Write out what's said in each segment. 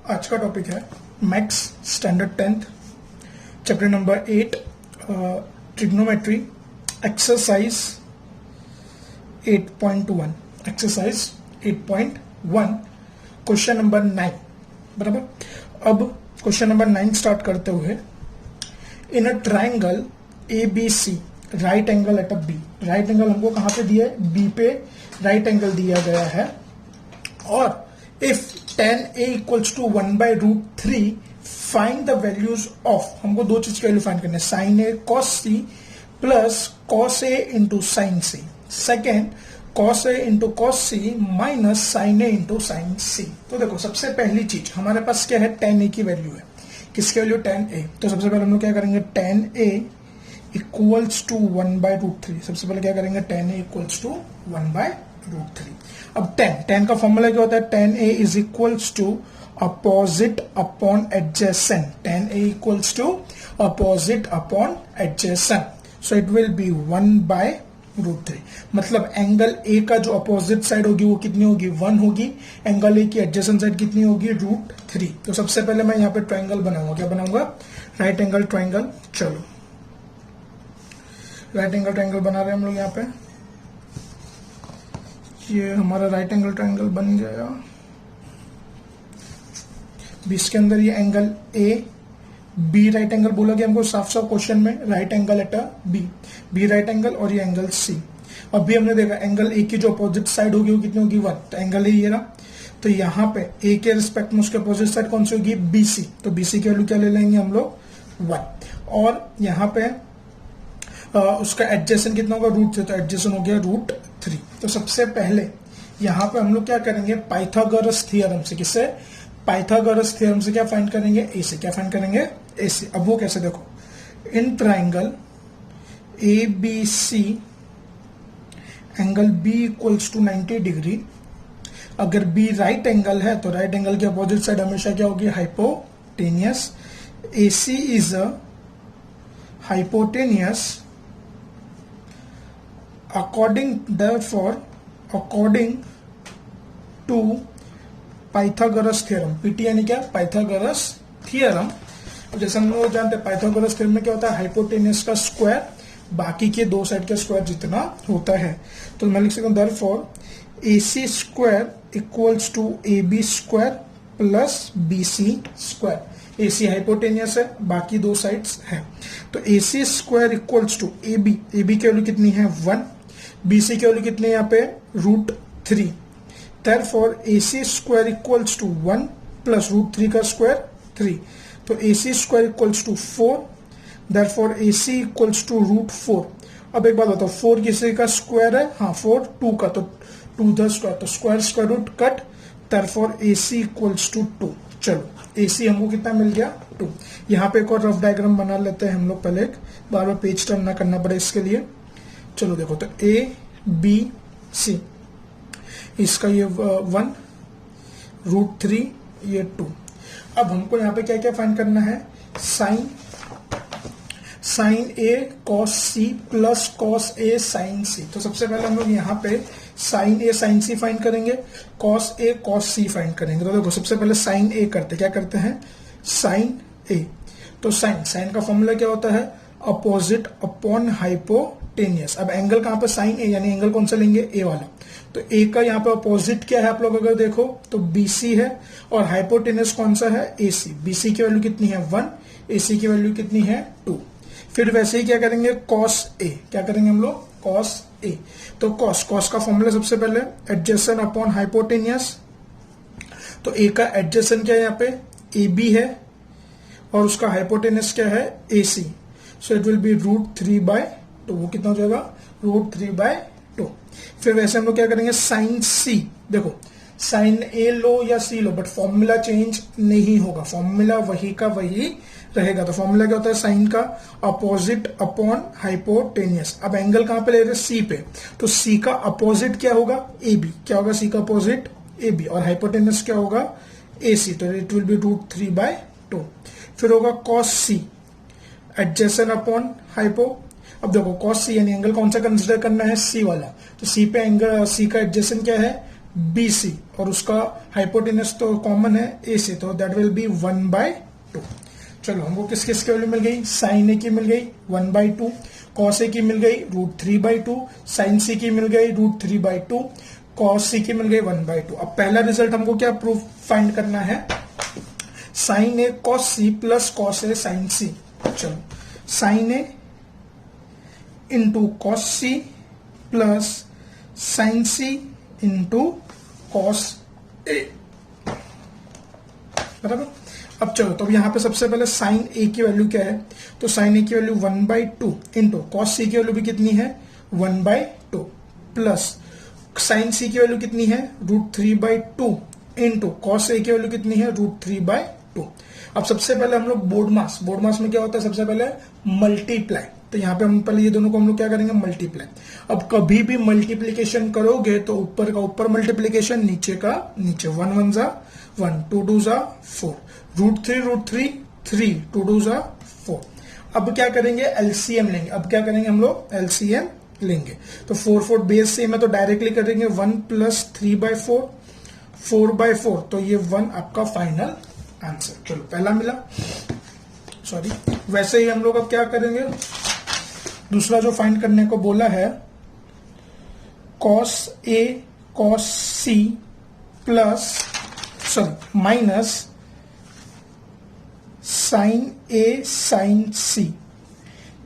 आज का टॉपिक है maths standard 10th chapter number 8 trigonometry exercise 8.1 exercise 8.1 question number 9 बराबर। अब क्वेश्चन नंबर 9 स्टार्ट करते हुए, in a triangle A B C right angle at a B. Right angle हमको कहां पे दिया है? बी पे राइट एंगल दिया गया है। और if tan a equals to 1/√3 find the values of, हमको दो चीज की वैल्यू फाइंड करनी है, sign A cos C plus cos A into sine C. Second cos A into cos C minus sign A into sine सी। तो देखो सबसे पहली चीज हमारे पास क्या है, tan a की वैल्यू है। किसकी वैल्यू? tan a। तो सबसे पहले हम लोग क्या करेंगे, tan a इक्वल्स टू 1/√3। सबसे पहले क्या करेंगे, tan a इक्वल्स टू 1/√3। अब tan का फॉर्मूला क्या होता है? tan a is equals to opposite upon adjacent. tan a equals to opposite upon adjacent. So it will be 1/√3। मतलब एंगल a का जो अपोजिट साइड होगी वो कितनी होगी? 1 होगी। एंगल a की एडजेसेंट साइड कितनी होगी? √3। तो सबसे पहले मैं यहाँ पे ट्राइंगल बनाऊंगा। क्या बनाऊंगा? Right angle triangle. चलो राइट एंगल ट्राइंगल बना रहे हैं हम लोग यहाँ पे। ये हमारा राइट एंगल ट्राइंगल बन गया। बीस के अंदर ये angle A B right angle बोला गया हमको साफ साफ क्वेश्चन में, right angle at a B right angle, और ये एंगल सी। अब भी हमने देखा एंगल ए की जो अपोजिट साइड होगी वो कितनी होगी? 1। तो एंगल ए ये रहा। तो यहाँ पे ए के रिस्पेक्ट में उसके अपोजिट साइड कौन सी होगी? B C. तो बी सी की वैल्यू क्या ले लेंगे हम लोग? 1। और यहाँ पे उसका एडजेसेंट कितना होगा? √3। तो एडजेसेंट हो गया √3। तो सबसे पहले यहाँ पे हम लोग क्या करेंगे, पाइथागोरस थ्योरम से। किससे? पाइथागोरस थ्योरम से क्या फाइंड करेंगे? ए से। क्या फाइंड करेंगे? ए से। अब वो कैसे? देखो, in triangle A B C angle B equals to 90 degree. अगर बी राइट एंगल है तो राइट एंगल की अपोजिट साइड हमेशा क्या होगी? Hypotenuse. A C is a hypotenuse according to Pythagoras theorem. PT यानी क्या? Pythagoras theorem. अब जैसे हम लोग जानते हैं पाइथागोरस थ्योरम में क्या होता है? हाइपोटेनियस का स्क्वायर बाकी के दो साइड के स्क्वायर जितना होता है। तो मैं लिख सकता हूं therefore AC square equals to AB square plus BC square. AC hypotenuse है, बाकी दो साइड्स है। तो AC square equals to AB की वैल्यू कितनी है? 1। BC की वैल्यू कितनी है यहाँ पे? √3। Therefore AC square equals to 1 plus √3 का स्क्वायर 3। तो AC square equals to 4। Therefore AC equals to √4। अब एक बात बताओ, 4 किसी का स्क्वायर है? हाँ, 4 2 का, तो 2 द स्क्वायर, तो square root cut. Therefore AC equals to 2। चलो AC हमको कितना मिल गया? 2। यहाँ पे एक और रफ डायग्राम बना लेते हैं हम लोग पहले, बार बार पेज टर्न ना करना पड़े इसके लिए। चलो देखो, तो A B C इसका ये 1 √3 ये 2। अब हमको यहाँ पे क्या क्या फाइंड करना है? Sine A cos C plus cos A sine C। तो सबसे पहले हम लोग यहाँ पे sine A sine C find करेंगे, cos A cos C find करेंगे। तो देखो सबसे पहले साइन A करते, क्या करते हैं? Sine A। तो साइन का फॉर्मूला क्या होता है? Opposite upon hypotenuse. अब एंगल कहां पे? साइन ए, यानी एंगल कौन सा लेंगे? ए वाला। तो ए का यहाँ पे अपोजिट क्या है आप लोग अगर देखो तो BC है, और हाइपोटेनियस कौन सा है? AC। BC की वैल्यू कितनी है? 1। AC की वैल्यू कितनी है? 2। फिर वैसे ही क्या करेंगे? Cos A. क्या करेंगे हम लोग? Cos A. तो कॉस का फॉर्मूला सबसे पहले एडजेसेंट अपॉन हाइपोटेनियस। तो ए का एडजेसेंट क्या है यहाँ पे? AB है, और उसका हाइपोटेनियस क्या है? AC। So it will B √3/2। वो कितना हो जाएगा? √3/2। फिर वैसे हम लोग क्या करेंगे? Sine C। देखो साइन A लो या C लो, बट फॉर्मूला चेंज नहीं होगा, फॉर्मूला वही का वही रहेगा। तो फॉर्मूला क्या होता है? साइन का अपोजिट अपॉन हाइपोटेनियस। अब एंगल कहां पे ले रहे हैं? C पे। तो C का अपोजिट क्या होगा? AB। क्या होगा C का अपोजिट? AB। और हाइपोटेनियस क्या होगा? AC। तो इट विल बी √3/2। फिर होगा cos C adjacent upon hypo. अब देखो cos C यानी एंगल कौन सा कंसिडर करना है? C वाला। तो C पे एंगल C का एडजेसेंट क्या है? BC और उसका हाइपोटेनस तो कॉमन है AC, तो दैट विल बी 1/2। चलो हमको किस किस की वैल्यू मिल गई, साइन A की मिल गई 1/2, कॉस A की मिल गई √3/2, साइन C की मिल गई √3/2, कॉस C की मिल गई 1/2। अब पहला रिजल्ट हमको क्या प्रूफ फाइंड करना है, sine A cos C plus cos A sine C। चलो sine A into cos C plus sine C into cos A, बराबर। अब चलो तो यहां पे सबसे पहले साइन A की वैल्यू क्या है, तो साइन A की वैल्यू 1/2 इंटू कॉस C की वैल्यू भी कितनी है 1/2 प्लस साइन C की वैल्यू कितनी है √3/2 इंटू कॉस A की वैल्यू कितनी है √3/2। अब सबसे पहले हम लोग बोर्ड मास में क्या होता है, सबसे पहले मल्टीप्लाई, तो यहाँ पे हम पहले ये दोनों को हम लोग क्या करेंगे मल्टीप्लाई। अब कभी भी मल्टीप्लीकेशन करोगे तो ऊपर का ऊपर मल्टीप्लीकेशन, नीचे का नीचे, 1 1 जा 1, 2 2 जा 4, √3 3, 2 2 जा 4। अब क्या करेंगे एलसीएम लेंगे, अब क्या करेंगे हम लोग एलसीएम लेंगे, तो 4 4 बेस सेम है तो डायरेक्टली करेंगे 1 प्लस 3/4, 4/4, तो ये 1 आपका फाइनल आंसर। चलो पहला मिला, सॉरी। वैसे ही हम लोग अब क्या करेंगे, दूसरा जो फाइंड करने को बोला है, cos A cos C plus sorry minus sine A sine C।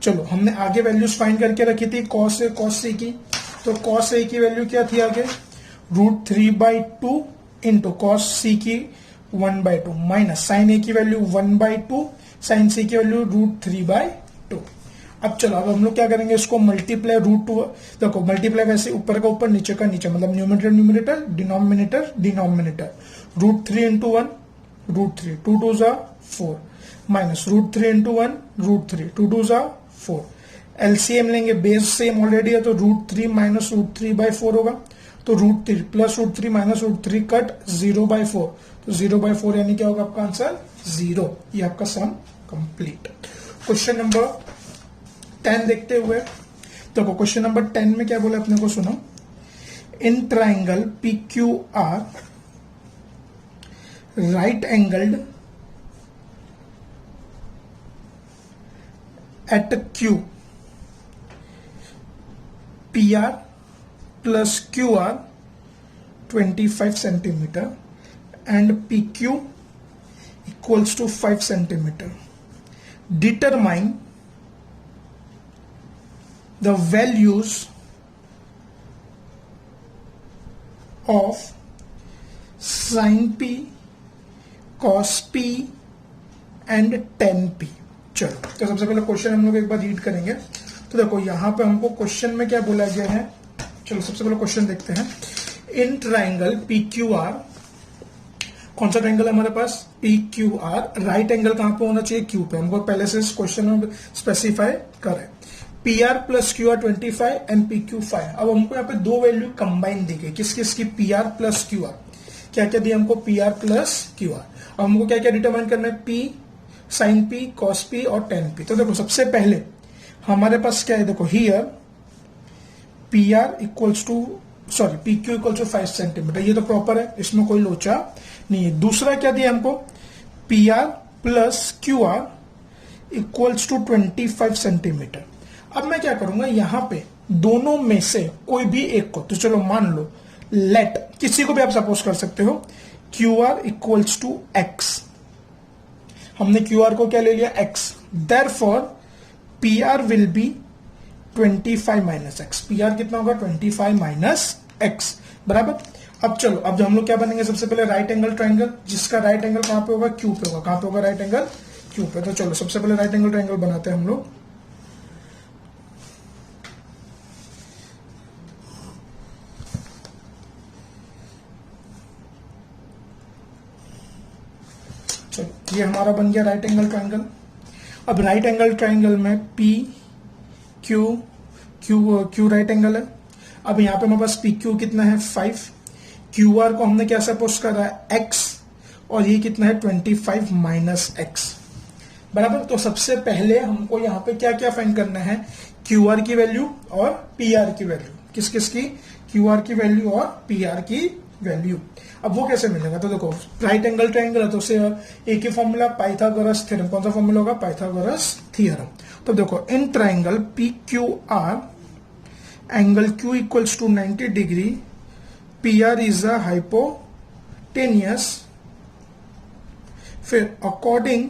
चलो हमने आगे वैल्यूज फाइंड करके रखी थी कॉस A कॉस C की, तो कॉस A की वैल्यू क्या थी आगे √3/2 इंटू कॉस C की 1/2 माइनस साइन A की वैल्यू 1/2, साइन C की वैल्यू √3/2। अब चलो अब हम लोग क्या करेंगे, इसको मल्टीप्लाई √2, देखो मल्टीप्लाई वैसे ऊपर का ऊपर नीचे का नीचे, मतलब numerator numerator denominator denominator, √3 into 1 √3, 2 2 जा 4 माइनस √3 इंटू 1 √3, 2 2 जा 4। एलसीएम लेंगे, बेस सेम ऑलरेडी है तो √3 माइनस √3/4 होगा, तो √3 प्लस √3 माइनस √3 कट 0/4, तो 0/4 यानी क्या होगा आपका आंसर 0। ये आपका सम कंप्लीट। क्वेश्चन नंबर 10 देखते हुए, देखो क्वेश्चन नंबर 10 में क्या बोला अपने को, सुनो। In triangle PQR right angled at Q, PR plus QR 25 centimeter and PQ equals to 5 centimeter. Determine the values of sin P, cos P and tan P। चलो तो सबसे पहले क्वेश्चन हम लोग एक बार रीड करेंगे। तो देखो यहाँ पे हमको क्वेश्चन में क्या बोला गया है, चलो सबसे पहले क्वेश्चन देखते हैं। इन ट्राइंगल PQR, कौन सा ट्राइंगल है हमारे पास PQR, राइट एंगल कहां पे होना चाहिए Q पे, हमको पहले से क्वेश्चन में स्पेसिफाई करें। PR plus QR 25 and PQ 5। अब हमको यहाँ पे दो वैल्यू कंबाइन दी गई, किस किस की, PR प्लस QR। क्या क्या दिया हमको, PR प्लस QR। अब हमको क्या क्या डिटरमाइन करना है, P sine P cos P और tan P। तो देखो सबसे पहले हमारे पास क्या है, देखो here PR equals to sorry PQ equals to 5 centimetre, ये तो प्रॉपर है, इसमें कोई लोचा नहीं है। दूसरा क्या दिया हमको, PR plus QR equals to 25 centimetre. अब मैं क्या करूंगा, यहां पे दोनों में से कोई भी एक को, तो चलो मान लो लेट, किसी को भी आप सपोज कर सकते हो, QR इक्वल्स टू X। हमने QR को क्या ले लिया X, therefore PR will be 25 minus X। PR कितना होगा 25 माइनस X, बराबर। अब चलो अब हम लोग क्या बनेंगे, सबसे पहले राइट एंगल ट्राइंगल, जिसका राइट एंगल कहां पे होगा, Q पे होगा। कहां पे होगा राइट एंगल, Q पे। तो चलो सबसे पहले राइट एंगल ट्राइंगल बनाते हैं हम लोग। चलो ये हमारा बन गया राइट एंगल ट्राइंगल। अब राइट एंगल ट्राइंगल में P Q राइट एंगल है। अब यहाँ पे हमारे पास PQ कितना है 5, QR को हमने क्या सपोज करा है X, और ये कितना है 25 माइनस X, बराबर। तो सबसे पहले हमको यहाँ पे क्या क्या फाइंड करना है, QR की वैल्यू और PR की वैल्यू, किस किस की, QR की वैल्यू और PR की वैल्यू। अब वो कैसे मिलेगा, तो देखो राइट एंगल ट्रायंगल है तो उसे एक ही फॉर्मूला पाइथागोरस थ्योरम, कौन सा फॉर्मूला होगा, पाइथागोरस थ्योरम। तो देखो in triangle P Q R angle Q equals to 90 degree, P R is a hypotenuse, फिर according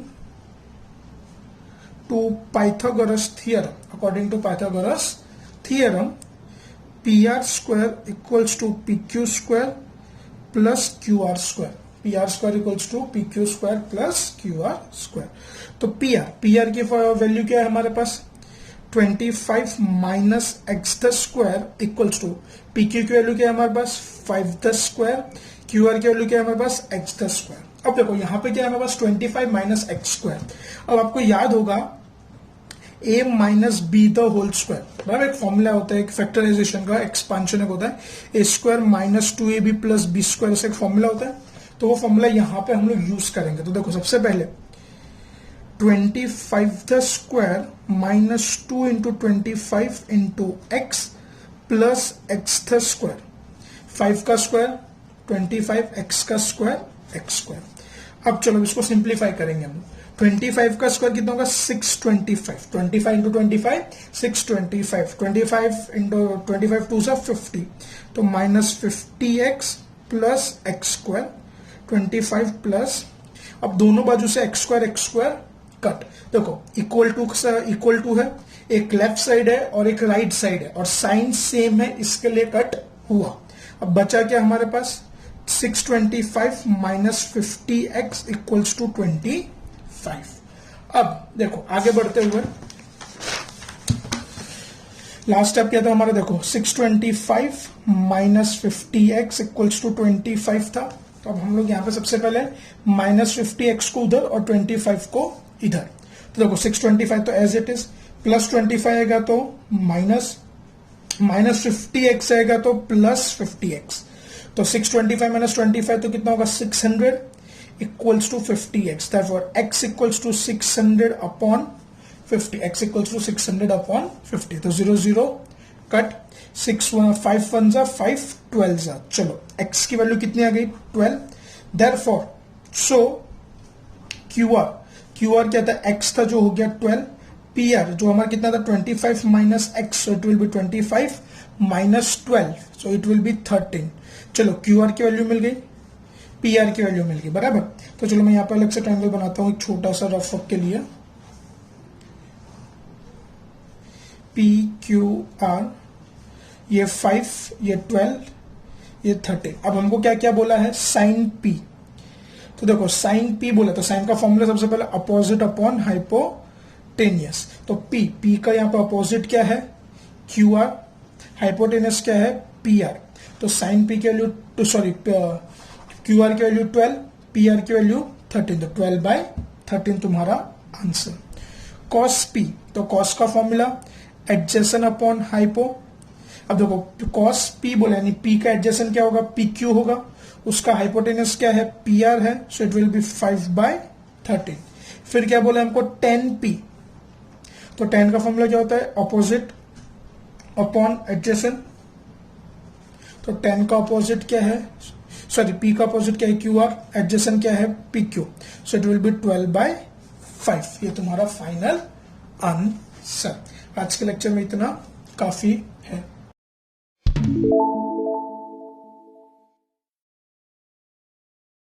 to Pythagoras theorem, according to Pythagoras theorem P R square equals to P Q square plus Q R square, P R square equals to P Q square plus Q R square. तो P R की value क्या है हमारे पास, 25 minus X the square equals to P Q की value क्या है हमारे पास 5 द स्क्वायर, क्यू आर की वैल्यू क्या है हमारे पास एक्स द स्क्वायर। अब देखो यहाँ पे क्या है हमारे पास 25 माइनस एक्स स्क्वायर। अब आपको याद होगा a minus b the whole square, बराबर एक फॉर्मूला होता है एक फैक्टराइजेशन का, एक्सपांशन एक होता है a square minus 2ab plus b square से एक फॉर्मूला होता है। तो वो फॉर्मूला यहाँ पे हम लोग यूज करेंगे। तो देखो सबसे पहले 25 the square minus 2 into 25 into x plus x the square, 5 का स्क्वायर 25, एक्स का स्क्वायर एक्स स्क्वायर। अब चलो इसको सिंप्लीफाई करेंगे हम। 25 का स्क्वायर कितना होगा 625, 25 इंटू 25 625, 25 इंटू 25 टू सा 50, तो minus 50x plus x square 25 plus, अब दोनों बाजू से एक्स स्क्वायर कट, देखो इक्वल टू है, एक लेफ्ट साइड है और एक राइट साइड है और साइन सेम है, इसके लिए कट हुआ। अब बचा क्या हमारे पास 625 माइनस 50x इक्वल्स टू 25। अब देखो आगे बढ़ते हुए लास्ट स्टेप क्या था हमारा, देखो 625 माइनस 50x इक्वल्स टू 25 था। तो अब हम लोग यहां पे सबसे पहले माइनस 50x को उधर और 25 को इधर। तो देखो 625 तो एज इट इज, प्लस 25 आएगा तो माइनस 50x आएगा तो प्लस 50x, तो 625 माइनस 25 तो कितना होगा 600 equals to 50x, therefore x equals to 600 upon 50, x equals to 600 upon 50, तो 0 0 कट, 5 1 जा 5 12 जा, चलो x की वैल्यू कितनी आ गई 12, therefore सो QR क्या था x था जो हो गया 12, PR जो हमारा कितना था 25 minus x, so it will be 25 minus 12, so it will be 13। चलो QR की वैल्यू मिल गई, PR की वैल्यू मिल गई, बराबर। तो चलो मैं यहाँ पे अलग से ट्रायंगल बनाता हूँ एक छोटा सा रफ वर्क के लिए, PQR, ये 5, ये 12, ये 13। अब हमको क्या क्या बोला है साइन P, तो देखो साइन P बोला तो साइन का फॉर्मूला सबसे पहले अपोजिट अपॉन हाइपोटेनियस, तो P का यहाँ पे अपोजिट क्या है QR, हाइपोटेनियस क्या है PR, तो साइन P की वैल्यू सॉरी QR की वैल्यू 12, PR की वैल्यू 13, तो 12/13 तुम्हारा आंसर। cos P, तो cos का फॉर्मूला एडजेसेंट अपॉन हाइपो। अब देखो cos P बोला यानी P का एडजेसेंट क्या होगा PQ होगा, उसका हाइपोटेनस क्या है PR है, सो इट विल बी 5/13। फिर क्या बोला हमको tan P, तो tan का फॉर्मूला क्या होता है अपोजिट अपॉन एडजेसेंट, तो tan का अपोजिट क्या है सॉरी P का अपोजिट क्या है QR, एडजेसेंट क्या है PQ, so it will B 12/5। ये तुम्हारा फाइनल आंसर। आज के लेक्चर में इतना काफी है।